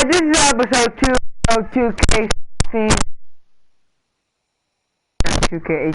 This is episode 2 of 2K16. 2K18.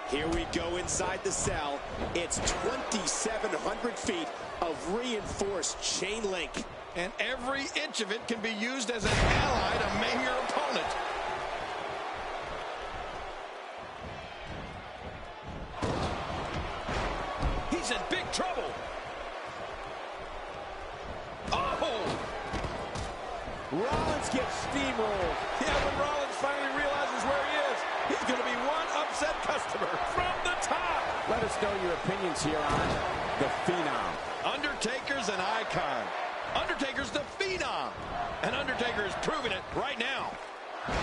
Here we go inside the cell. It's 2,700 feet of reinforced chain link. And every inch of it can be used as an ally to maim your opponent. He's in big trouble. Oh! Rollins gets steamrolled. Yeah, when Rollins finally realizes where he is, he's going to be one upset customer from the top. Let us know your opinions here on the Phenom. Undertaker's an icon. Undertaker's the Phenom. And Undertaker is proving it right now.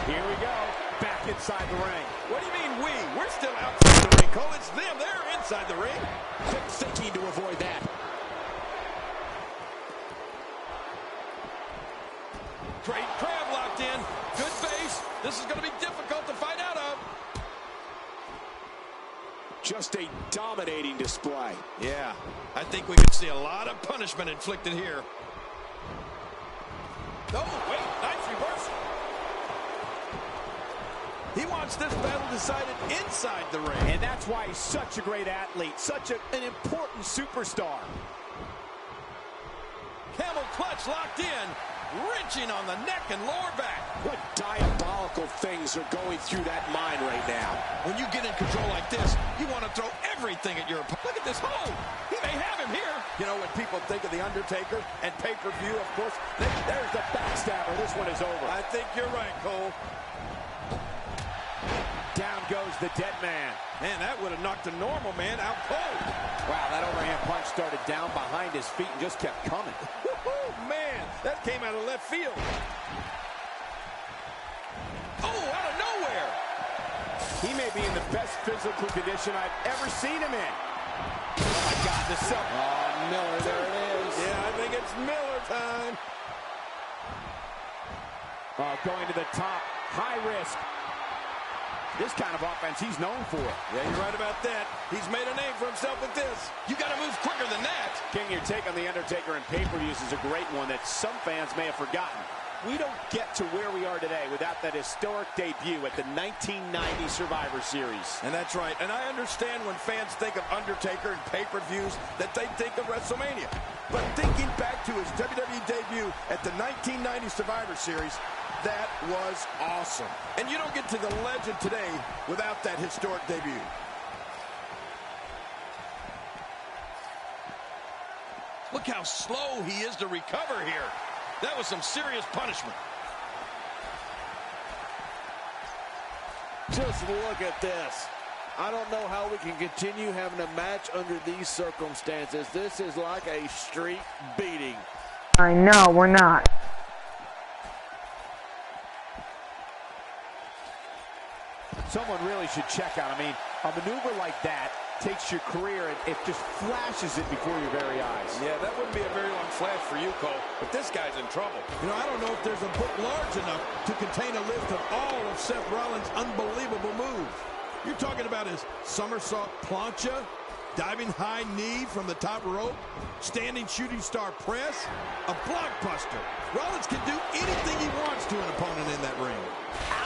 Here we go. Back inside the ring. What do you mean we? We're still outside the ring, Cole. It's them. They're inside the ring. Quick thinking to avoid that. Great crab locked in. Good base. This is going to be difficult to fight out of. Just a dominating display. Yeah, I think we could see a lot of punishment inflicted here. Oh, wait, nice reversal. He wants this battle decided inside the ring. And that's why he's such a great athlete, such an important superstar. Camel clutch locked in, wrenching on the neck and lower back. What diabolical things are going through that mind right now? When you get in control like this, you want to throw everything at your opponent. Look at this hold. He may have him here. You know, when people think of The Undertaker and pay-per-view, of course, There's the backstabber. This one is over. I think you're right, Cole. Down goes the dead man. Man, that would have knocked a normal man out cold. Wow, that overhand punch started down behind his feet and just kept coming. Woo-hoo, man, that came out of left field. Oh, out of nowhere. He may be in the best physical condition I've ever seen him in. Oh, my God, the cell. Oh, Miller, there it is. Yeah, I think it's Miller time. Oh, going to the top. High risk. This kind of offense he's known for. Yeah, you're right about that. He's made a name for himself with this. You got to move quicker than that. King, your take on The Undertaker and pay-per-views is a great one that some fans may have forgotten. We don't get to where we are today without that historic debut at the 1990 Survivor Series. And that's right. And I understand when fans think of Undertaker and pay-per-views that they think of WrestleMania. But thinking back to his WWE debut at the 1990 Survivor Series, that was awesome. And you don't get to the legend today without that historic debut. Look how slow he is to recover here. That was some serious punishment. Just look at this. I don't know how we can continue having a match under these circumstances. This is like a street beating. I know, we're not. Someone really should check out. I mean, a maneuver like that takes your career and it just flashes it before your very eyes. Yeah, that wouldn't be a very long flash for you, Cole, but this guy's in trouble. You know, I don't know if there's a book large enough to contain a list of all of Seth Rollins' unbelievable moves. You're talking about his somersault plancha, diving high knee from the top rope, standing shooting star press, a blockbuster. Rollins can do anything he wants to an opponent in that ring.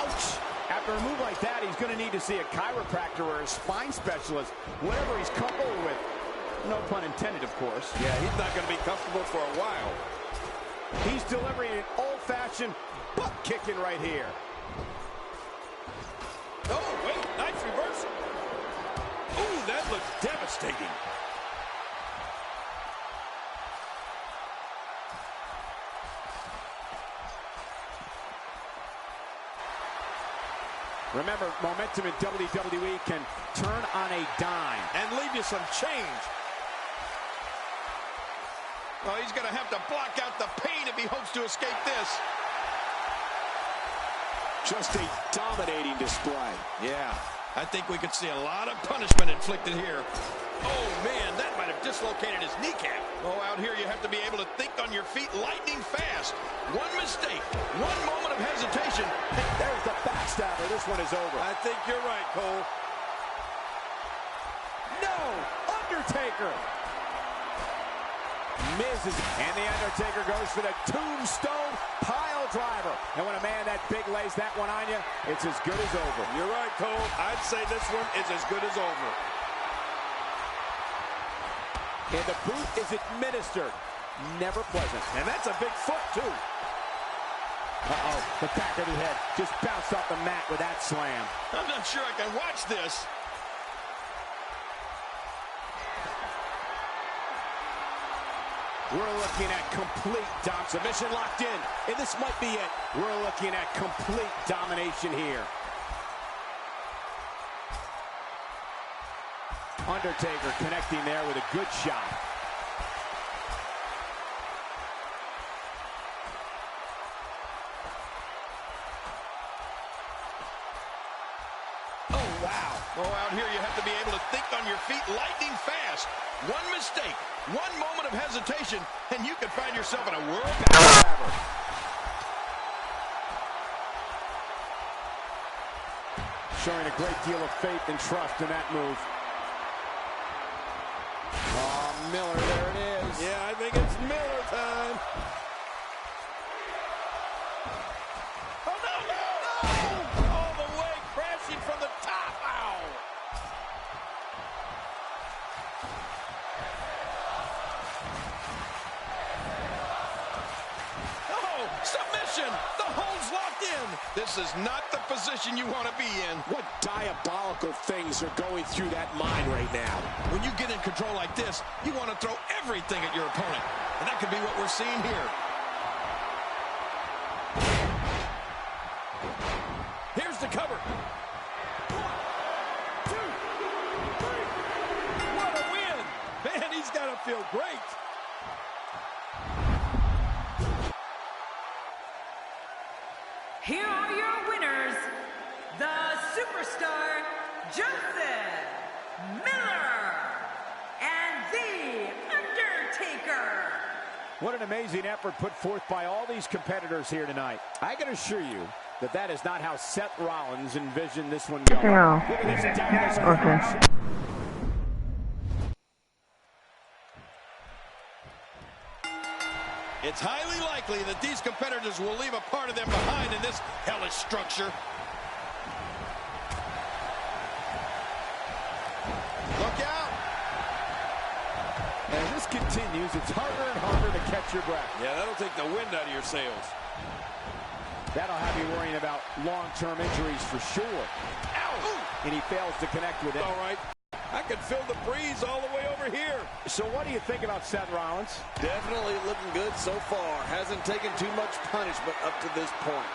Ouch! After a move like that, he's going to need to see a chiropractor or a spine specialist, whatever he's comfortable with. No pun intended, of course. Yeah, he's not going to be comfortable for a while. He's delivering an old-fashioned butt kicking right here. Oh, wait, nice reversal. Ooh, that looks devastating. Remember, momentum in WWE can turn on a dime. And leave you some change. Well, he's going to have to block out the pain if he hopes to escape this. Just a dominating display. Yeah, I think we could see a lot of punishment inflicted here. Oh, man, that might have dislocated his kneecap. Oh, out here you have to be able to think on your feet lightning fast. One mistake, one moment of hesitation. There's the backstabber. This one is over. I think you're right, Cole. No! Undertaker! Misses, and the Undertaker goes for the tombstone pile driver. And when a man that big lays that one on you, it's as good as over. You're right, Cole. I'd say this one is as good as over. And the boot is administered. Never pleasant. And that's a big foot, too. Uh-oh, the back of the head just bounced off the mat with that slam. I'm not sure I can watch this. We're looking at complete submission locked in, and this might be it. We're looking at complete domination here. Undertaker connecting there with a good shot. Oh, wow. Oh, out here you have to be able to think on your feet lightning fast. One mistake, one moment of hesitation, and you could find yourself in a world battle. Showing a great deal of faith and trust in that move. Oh, Miller, there it is. Yeah, I think it's Miller time. Oh, no, no, no! All the way, crashing from the top. Ow! Oh, submission! The hold's locked in. This is not the position you want to be in. What diabolical things are going through that mind right now? When you get in control like this, you want to throw everything at your opponent. And that could be what we're seeing here. Here's the cover. 1, 2, 3. What a win! Man, he's got to feel great. Here are your winners, the Superstar, Joseph Miller, and The Undertaker. What an amazing effort put forth by all these competitors here tonight. I can assure you that that is not how Seth Rollins envisioned this one going. No. Look at this down Okay. It's highly likely that these competitors will leave a part of them behind in this hellish structure. Look out! As this continues, it's harder and harder to catch your breath. Yeah, that'll take the wind out of your sails. That'll have you worrying about long-term injuries for sure. Ow! And he fails to connect with it. All right. I can feel the breeze all the way over here. So what do you think about Seth Rollins? Definitely looking good so far. Hasn't taken too much punishment up to this point.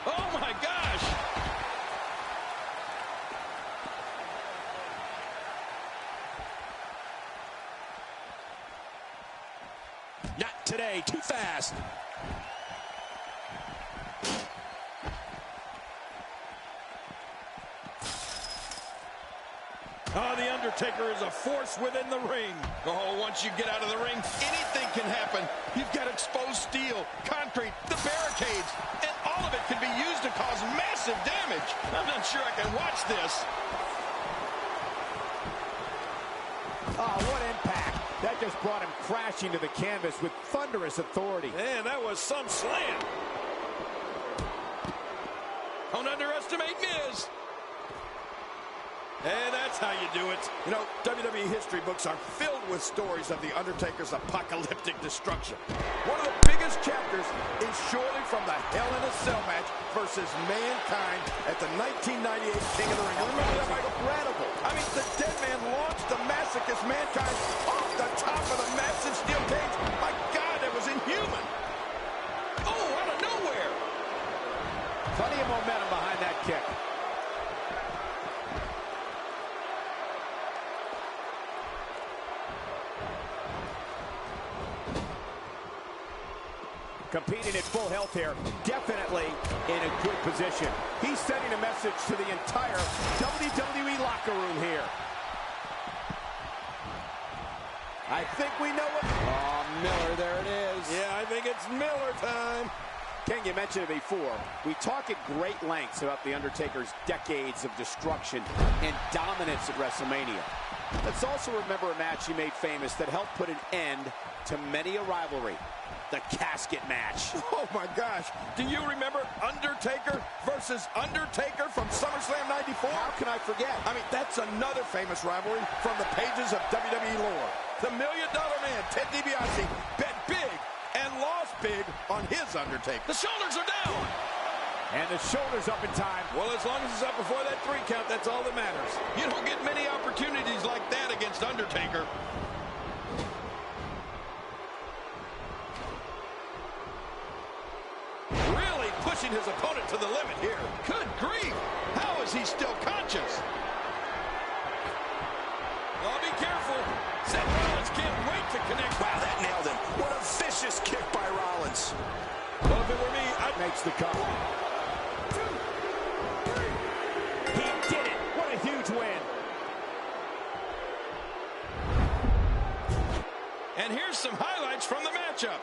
Oh, my gosh. Not today. Too fast. Oh, The Undertaker is a force within the ring. Oh, once you get out of the ring, anything can happen. You've got exposed steel, concrete, the barricades, and all of it can be used to cause massive damage. I'm not sure I can watch this. Oh, what impact. That just brought him crashing to the canvas with thunderous authority. Man, that was some slam. Don't underestimate Miz. And that's how you do it. You know, WWE history books are filled with stories of The Undertaker's apocalyptic destruction. One of the biggest chapters is surely from the Hell in a Cell match versus Mankind at the 1998 King of the Ring. Remember that, Michael? Incredible. I mean, the dead man launched the masochist Mankind off the top of the massive steel cage. My God, that was inhuman. Oh, out of nowhere. Plenty of momentum behind that kick. Competing at full health here, definitely in a good position. He's sending a message to the entire WWE locker room here. I think we know what... Oh, Miller, there it is. Yeah, I think it's Miller time. King, you mentioned it before. We talk at great lengths about The Undertaker's decades of destruction and dominance at WrestleMania. Let's also remember a match he made famous that helped put an end to many a rivalry. The casket match. Oh my gosh, do you remember Undertaker versus Undertaker from SummerSlam 94? How can I forget? I mean, that's another famous rivalry from the pages of WWE lore. The $1 Million Man, Ted DiBiase, bet big and lost big on his Undertaker. The shoulders are down. And the shoulders up in time. Well, as long as it's up before that 3 count, that's all that matters. You don't get many opportunities like that against Undertaker. Really pushing his opponent to the limit here. Good grief! How is he still conscious? Oh, be careful. Seth Rollins can't wait to connect. Wow, that nailed him. What a vicious kick by Rollins. Well, if it were me, I'd... Makes the cover. He did it. What a huge win. And here's some highlights from the matchup.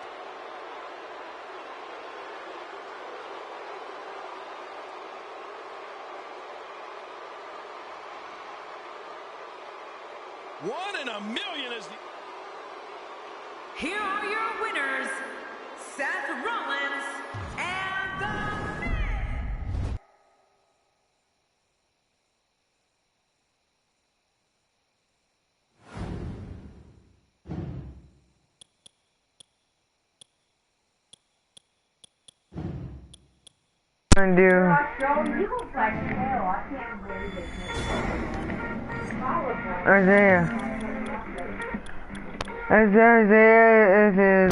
One in a million is the... Here are your winners, Seth Rollins and The Miz. Do Isaiah is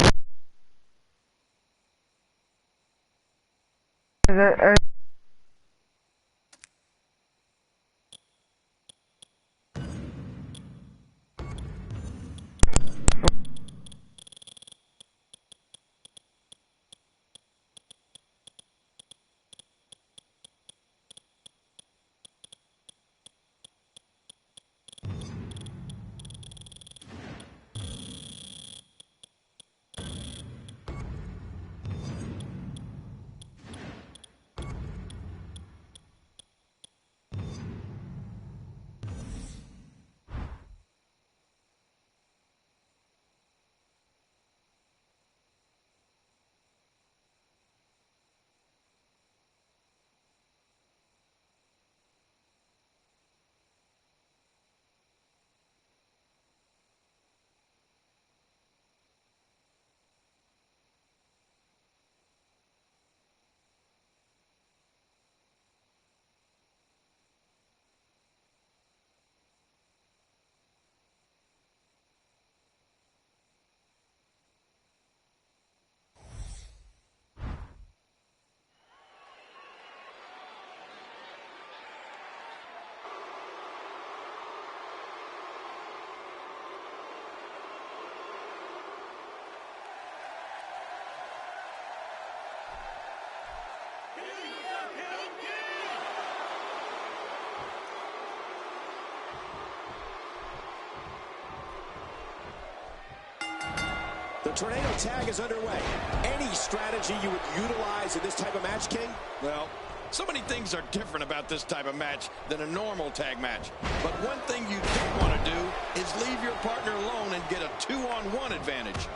The tornado tag is underway. Any strategy you would utilize in this type of match, King? Well, so many things are different about this type of match than a normal tag match. But one thing you don't want to do is leave your partner alone and get a 2-on-1 advantage.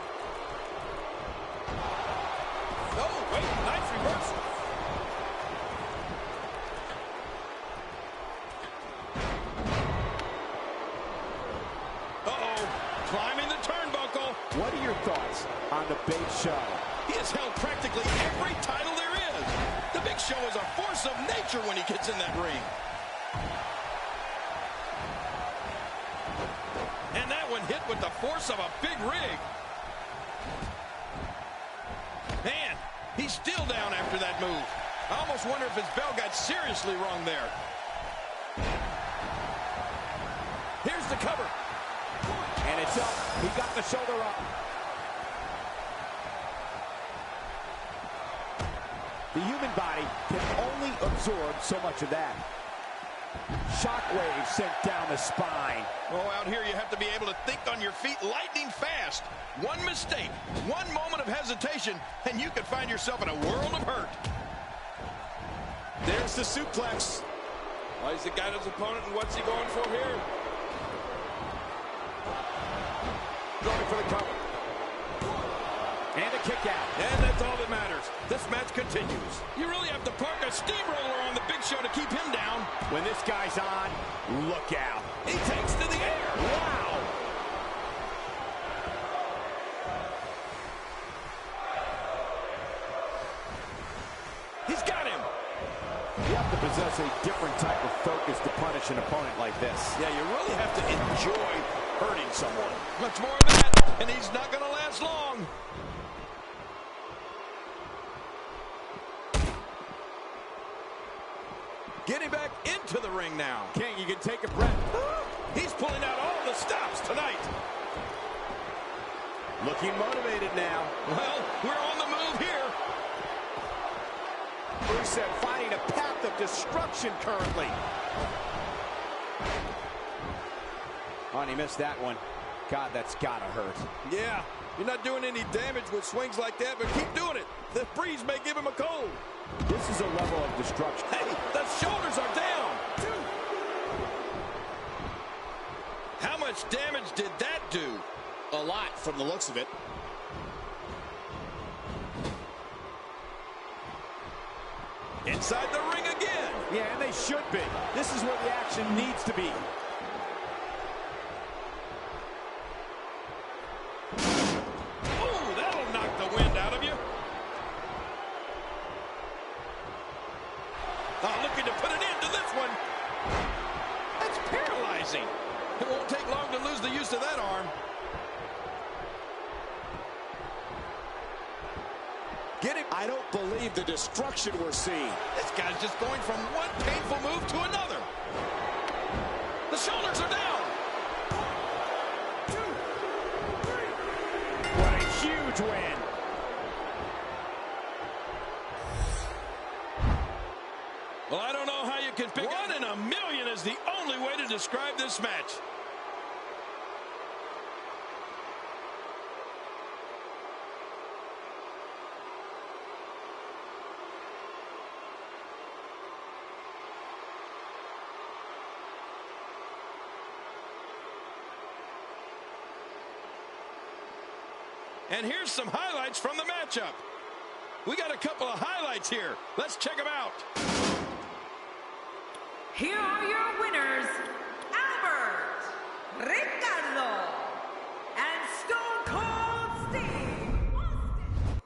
Oh, wait, nice reversal. on the Big Show. He has held practically every title there is. The Big Show is a force of nature when he gets in that ring. And that one hit with the force of a big rig. Man, he's still down after that move. I almost wonder if his bell got seriously wrong there. Here's the cover. And it's up. He got the shoulder up. The human body can only absorb so much of that. Shockwave sent down the spine. Oh, out here you have to be able to think on your feet lightning fast. One mistake, one moment of hesitation, and you could find yourself in a world of hurt. There's the suplex. Well, he's got his opponent, and what's he going for here? Going for the cover. And a kick out. And that's all that matters. This match continues. You really have to park a steamroller on the Big Show to keep him down. When this guy's on, look out. He takes to the air. Wow. He's got him. You have to possess a different type of focus to punish an opponent like this. Yeah, you really have to enjoy hurting someone. Much more of that, and he's not going to last long. Getting back into the ring now. King, you can take a breath. He's pulling out all the stops tonight. Looking motivated now. Well, we're on the move here. Rusev finding a path of destruction currently. Oh, and he missed that one. God, that's gotta hurt. Yeah, you're not doing any damage with swings like that, but keep doing it. The breeze may give him a cold. This is a level of destruction. Hey, the shoulders are down. How much damage did that do? A lot from the looks of it. Inside the ring again. Yeah, and they should be. This is where the action needs to be. Ooh, that'll knock the wind out of you. Oh, looking to put an end to this one. That's paralyzing. It won't take long to lose the use of that arm. Get him. I don't believe the destruction we're seeing. This guy's just going from one painful move to another. The shoulders are down. 2, 3. What a huge win. Well, I don't know how you can pick. 1 in a million is the only way to describe this match. And here's some highlights from the matchup. We got a couple of highlights here. Let's check them out. Here are your winners, Albert, Ricardo, and Stone Cold Steve Austin.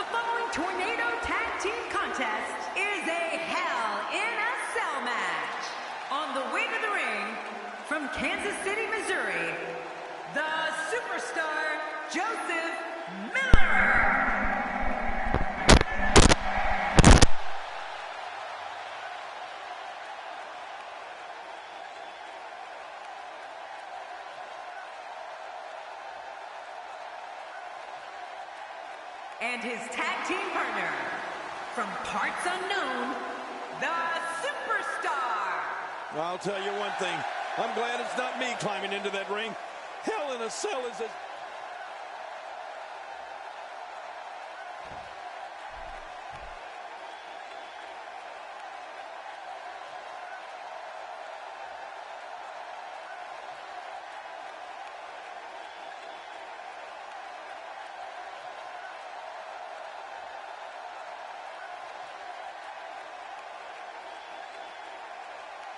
The following Tornado Tag Team Contest is a Hell in a Cell match. On the way to the ring, from Kansas City, Missouri, the Superstar Joseph Miller. And his tag team partner, from parts unknown, the Superstar. I'll tell you one thing. I'm glad it's not me climbing into that ring. Hell in a Cell is as...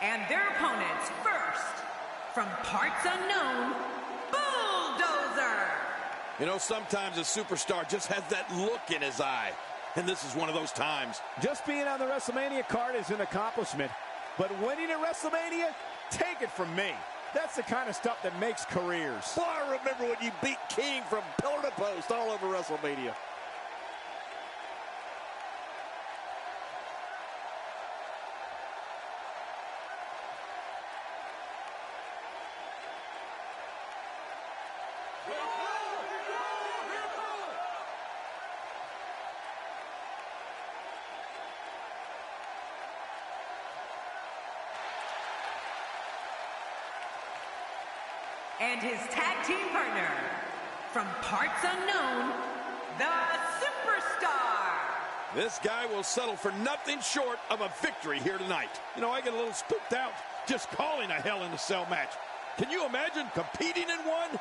And their opponents, first, from parts unknown, Bulldozer. You know, sometimes a superstar just has that look in his eye. And this is one of those times. Just being on the WrestleMania card is an accomplishment, but winning at WrestleMania, take it from me. That's the kind of stuff that makes careers. Boy, I remember when you beat King from pillar to post all over WrestleMania. And his tag team partner, from parts unknown, the Superstar. This guy will settle for nothing short of a victory here tonight. You know, I get a little spooked out just calling a Hell in a Cell match. Can you imagine competing in one?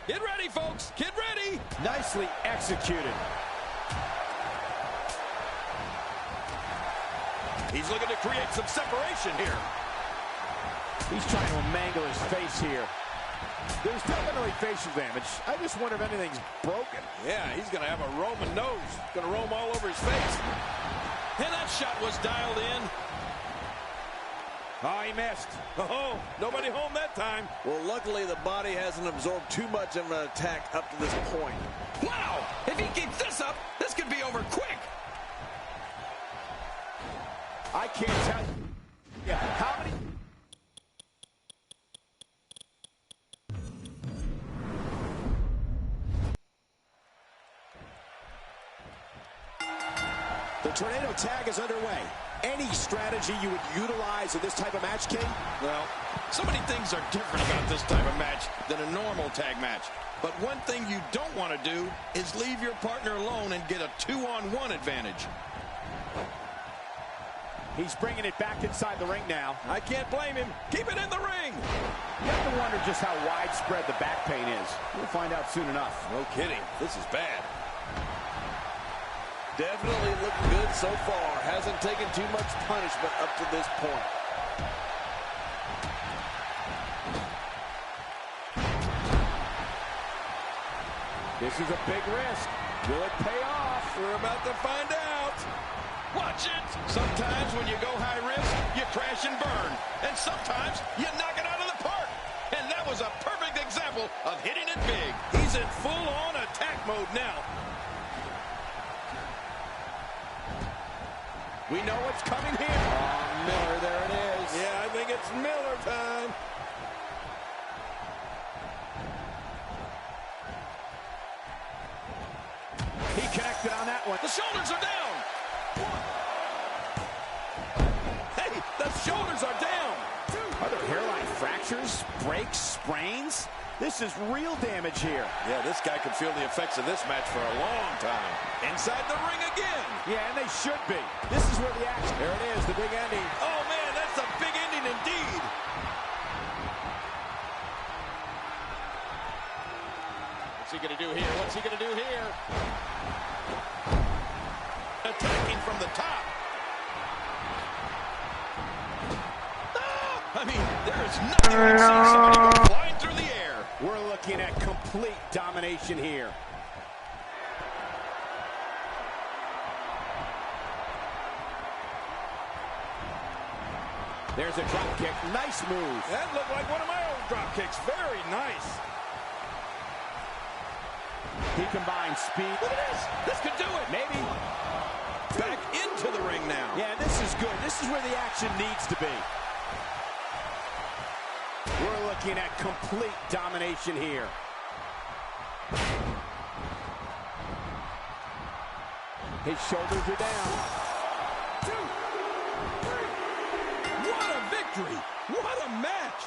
Get ready, folks. Get ready. Nicely executed. He's looking to create some separation here. He's trying to mangle his face here. There's definitely facial damage. I just wonder if anything's broken. Yeah, he's going to have a Roman nose. Going to roam all over his face. And that shot was dialed in. Oh, he missed. Oh, nobody home that time. Well, luckily the body hasn't absorbed too much of an attack up to this point. Wow! If he keeps this up, this could be over quick. I can't tell you. Yeah, how many... The Tornado Tag is underway. Any strategy you would utilize in this type of match, King? Well, so many things are different about this type of match than a normal tag match. But one thing you don't want to do is leave your partner alone and get a 2-on-1 advantage. He's bringing it back inside the ring now. I can't blame him. Keep it in the ring. You have to wonder just how widespread the back pain is. We'll find out soon enough. No kidding. This is bad. Definitely looking good so far. Hasn't taken too much punishment up to this point. This is a big risk. Will it pay off? We're about to find out. Watch it. Sometimes when you go high risk, you crash and burn. And sometimes you knock it out of the park. And that That was a perfect example of hitting it big. He's in full-on attack mode now. We know what's coming here. Oh, Miller, there it is. Yeah, I think it's Miller time. He connected on that one. The shoulders are down. Hey, the shoulders are down. Are there hairline fractures, breaks, sprains? This is real damage here. Yeah, this guy could feel the effects of this match for a long time. Inside the ring again. Yeah, and they should be. This is where the action... There it is, the big ending. Oh, man, that's a big ending indeed. What's he going to do here? What's he going to do here? Attacking from the top. I mean, there is nothing like seeing somebody go flying through the air. We're looking at complete domination here. There's a drop kick. Nice move. That looked like one of my old drop kicks. Very nice. He combines speed. Look at this. This could do it. Maybe. Back into the ring now. Yeah, this is good. This is where the action needs to be. We're looking at complete domination here. His shoulders are down. 2, 3. What a victory. What a match.